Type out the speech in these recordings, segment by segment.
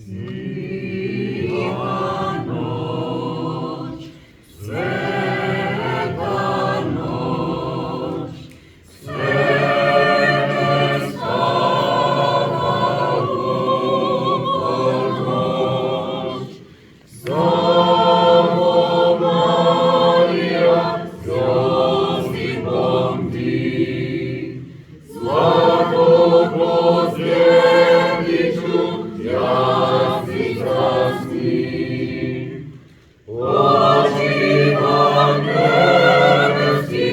Тиха ночь, света ночь, свете стала ночь, Само Мария, звезды помни, злато посредничу, ясный засни. Очи вам небесни,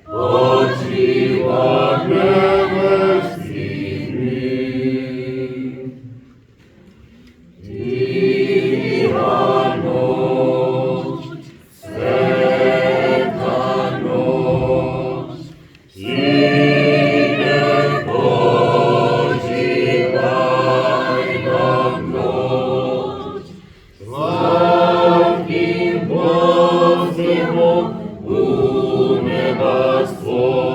очи вам небесни. Тиха ночь, света ночь, имя почивай нам ночь, сладким воздухом у небосвод,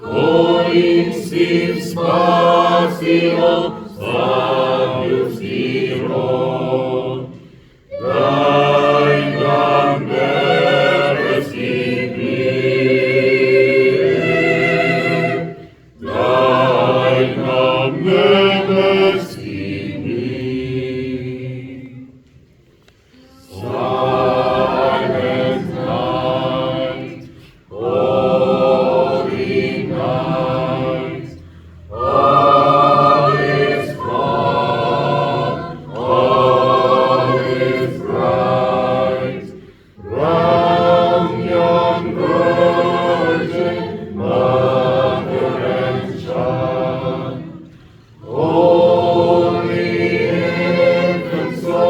коим сил спасил сам людский род. Дай нам небесный мир, дай нам небесный мир. Silent night, holy night, all is calm, all is bright. Round young virgin, mother and child, holy infant so